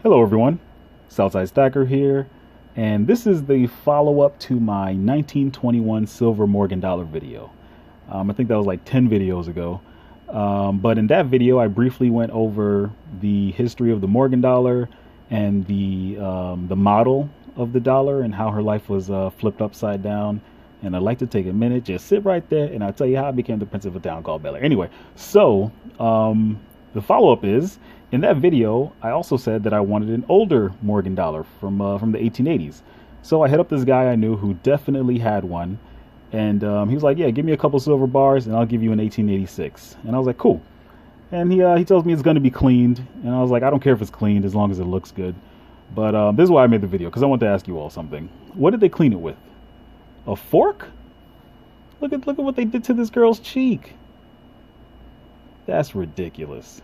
Hello everyone, Southside Stacker here, and this is the follow-up to my 1921 silver Morgan dollar video. I think that was like 10 videos ago, but in that video I briefly went over the history of the Morgan dollar and the model of the dollar and how her life was flipped upside down. And I'd like to take a minute, just sit right there, and I'll tell you how I became the prince of a town called Bel Air. Anyway, so the follow-up is, in that video, I also said that I wanted an older Morgan dollar from the 1880s. So I hit up this guy I knew who definitely had one, and he was like, "Yeah, give me a couple silver bars, and I'll give you an 1886." And I was like, "Cool." And he tells me it's going to be cleaned, and I was like, "I don't care if it's cleaned as long as it looks good." But this is why I made the video, because I want to ask you all something. What did they clean it with? A fork? Look at what they did to this girl's cheek. That's ridiculous.